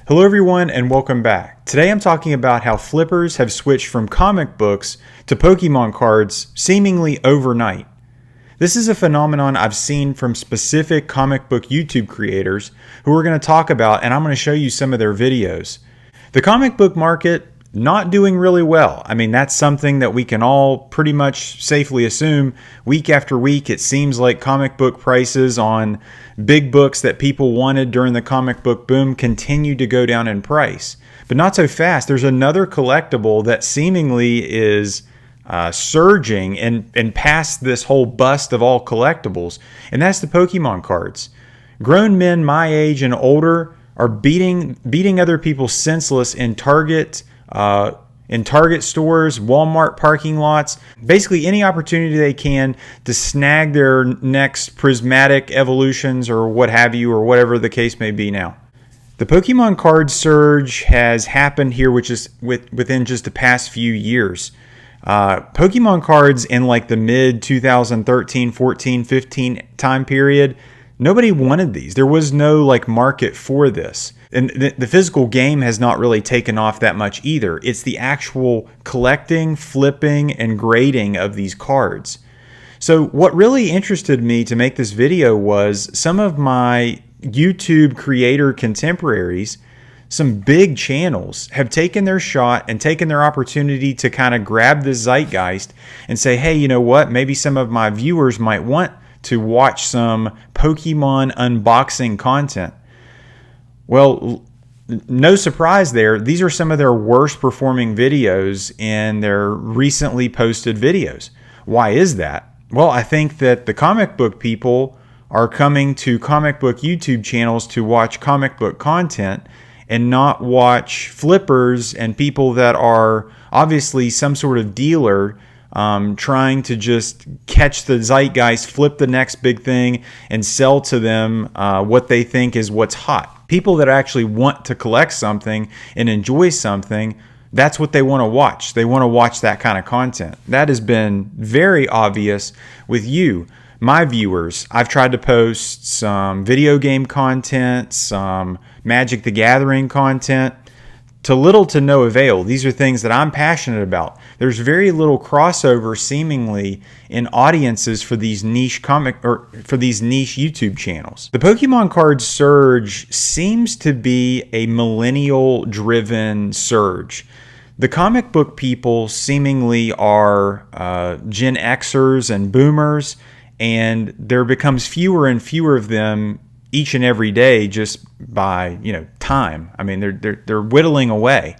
Hello everyone and welcome back. Today I'm talking about how flippers have switched from comic books to Pokemon cards seemingly overnight. This is a phenomenon I've seen from specific comic book YouTube creators who we're going to talk about, and I'm going to show you some of their videos. The comic book market not doing really well. I mean, that's something that we can all pretty much safely assume. Week after week, it seems like comic book prices on big books that people wanted during the comic book boom continue to go down in price. But not so fast. There's another collectible that seemingly is surging and past this whole bust of all collectibles, and that's the Pokemon cards. Grown men my age and older are beating other people senseless in Target stores, Walmart parking lots, basically any opportunity they can to snag their next prismatic evolutions or what have you, or whatever the case may be now. The Pokemon card surge has happened here, which is within just the past few years. Pokemon cards in like the mid 2013, 14, 15 time period, nobody wanted these. There was no like market for this. And the physical game has not really taken off that much either. It's the actual collecting, flipping, and grading of these cards. So what really interested me to make this video was some of my YouTube creator contemporaries, some big channels, have taken their shot and taken their opportunity to kind of grab the zeitgeist and say, hey, you know what? Maybe some of my viewers might want to watch some Pokemon unboxing content. Well, no surprise there. These are some of their worst performing videos in their recently posted videos. Why is that? Well, I think that the comic book people are coming to comic book YouTube channels to watch comic book content and not watch flippers and people that are obviously some sort of dealer trying to just catch the zeitgeist, flip the next big thing, and sell to them what they think is what's hot. People that actually want to collect something and enjoy something, that's what they want to watch. They want to watch that kind of content. That has been very obvious with you, my viewers. I've tried to post some video game content, some Magic the Gathering content, to little to no avail. These are things that I'm passionate about. There's very little crossover seemingly in audiences for these niche YouTube channels. The Pokemon card surge seems to be a millennial driven surge. The comic book people seemingly are Gen Xers and boomers, and there becomes fewer and fewer of them each and every day just by, time. I mean, they're whittling away.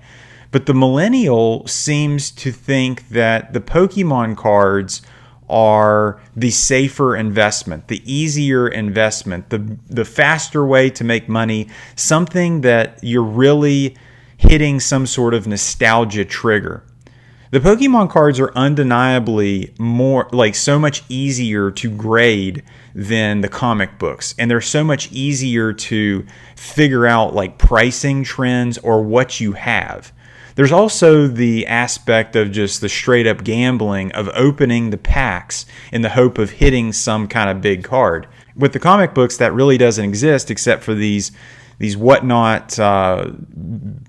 But the millennial seems to think that the Pokemon cards are the safer investment, the easier investment, the faster way to make money, something that you're really hitting some sort of nostalgia trigger. The Pokemon cards are undeniably so much easier to grade than the comic books, and they're so much easier to figure out like pricing trends or what you have. There's also the aspect of just the straight up gambling of opening the packs in the hope of hitting some kind of big card. With the comic books, that really doesn't exist except for these whatnot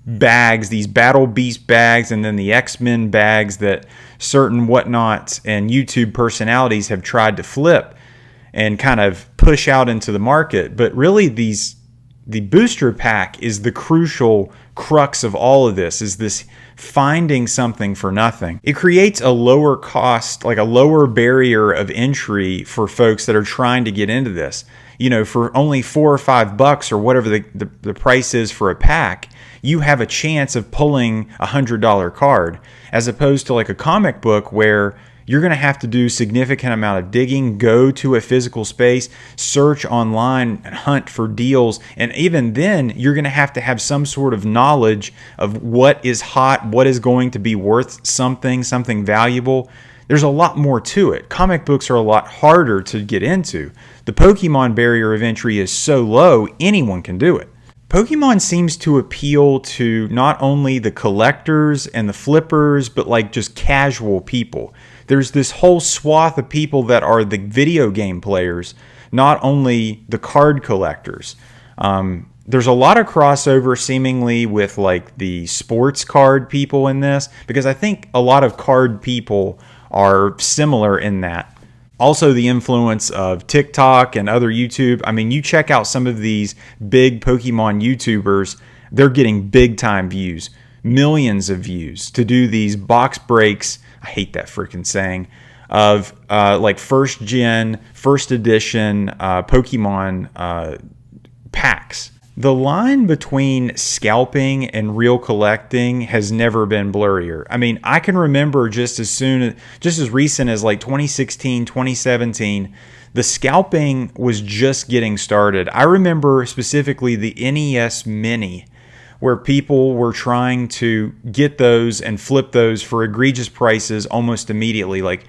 bags, these Battle Beast bags, and then the X-Men bags that certain whatnot and YouTube personalities have tried to flip and kind of push out into the market. But really the booster pack is the crucial crux of all of this, is this finding something for nothing. It creates a lower cost, like a lower barrier of entry for folks that are trying to get into this. For only $4 or $5 or whatever the price is for a pack, you have a chance of pulling a $100 card, as opposed to like a comic book where you're going to have to do significant amount of digging, go to a physical space, search online, hunt for deals, and even then you're going to have some sort of knowledge of what is hot, what is going to be worth something valuable. There's a lot more to it. Comic books are a lot harder to get into. The Pokemon barrier of entry is so low, anyone can do it. Pokemon seems to appeal to not only the collectors and the flippers, but like just casual people. There's this whole swath of people that are the video game players, not only the card collectors. There's a lot of crossover seemingly with like the sports card people in this, because I think a lot of card people are similar in that. Also, the influence of TikTok and other YouTube. I mean, you check out some of these big Pokemon YouTubers, they're getting big time views, millions of views to do these box breaks. I hate that freaking saying, of like first gen, first edition Pokemon packs. The line between scalping and real collecting has never been blurrier. I mean, I can remember just as recent as like 2016, 2017, the scalping was just getting started. I remember specifically the NES Mini, where people were trying to get those and flip those for egregious prices almost immediately. Like,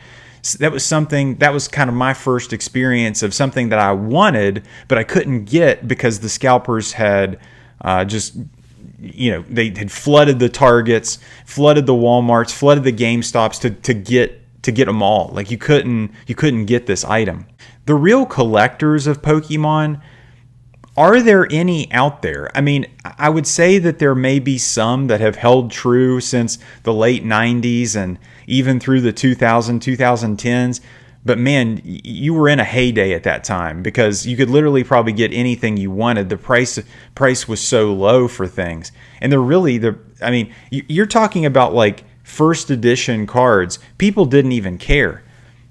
that was kind of my first experience of something that I wanted, but I couldn't get because the scalpers had they had flooded the Targets, flooded the Walmarts, flooded the GameStops to get them all. Like, you couldn't get this item. The real collectors of Pokemon, are there any out there? I mean, I would say that there may be some that have held true since the late 90s and even through the 2010s. But man, you were in a heyday at that time because you could literally probably get anything you wanted. The price was so low for things. And you're talking about like first edition cards. People didn't even care.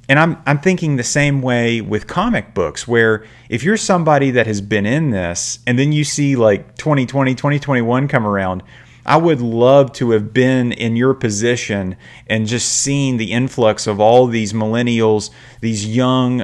And I'm thinking the same way with comic books, where if you're somebody that has been in this and then you see like 2020, 2021 come around, I would love to have been in your position and just seen the influx of all these millennials, these young,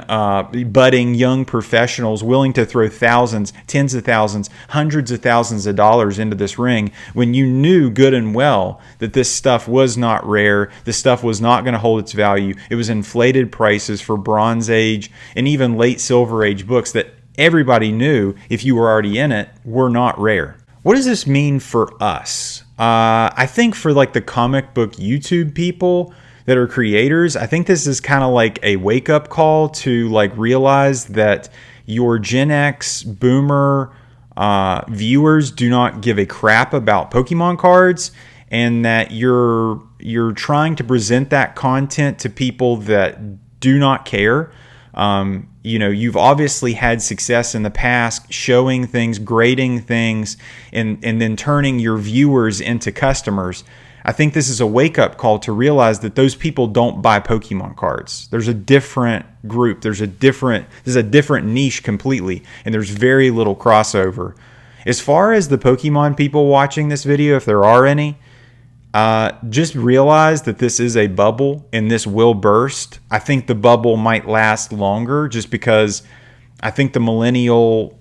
budding young professionals willing to throw thousands, tens of thousands, hundreds of thousands of dollars into this ring when you knew good and well that this stuff was not rare. This stuff was not going to hold its value. It was inflated prices for Bronze Age and even late Silver Age books that everybody knew, if you were already in it, were not rare. What does this mean for us? I think for like the comic book YouTube people that are creators, I think this is kind of like a wake-up call to like realize that your Gen X boomer viewers do not give a crap about Pokemon cards, and that you're trying to present that content to people that do not care. You've obviously had success in the past showing things, grading things, and then turning your viewers into customers. I think this is a wake-up call to realize that those people don't buy Pokemon cards. There's a different group. There's a different niche completely, and there's very little crossover. As far as the Pokemon people watching this video, if there are any, just realize that this is a bubble and this will burst. I think the bubble might last longer just because I think the millennial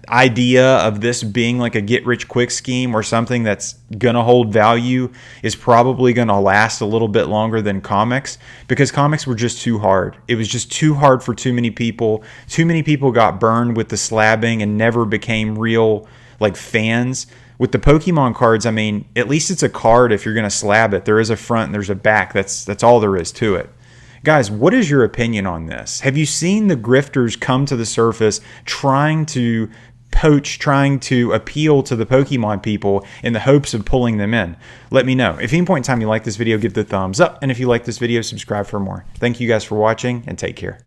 idea of this being like a get-rich-quick scheme or something that's going to hold value is probably going to last a little bit longer than comics, because comics were just too hard. It was just too hard for too many people. Too many people got burned with the slabbing and never became real like fans. With the Pokemon cards, I mean, at least it's a card if you're going to slab it. There is a front and there's a back. That's all there is to it. Guys, what is your opinion on this? Have you seen the grifters come to the surface trying to poach, trying to appeal to the Pokemon people in the hopes of pulling them in? Let me know. If at any point in time you like this video, give the thumbs up. And if you like this video, subscribe for more. Thank you guys for watching, and take care.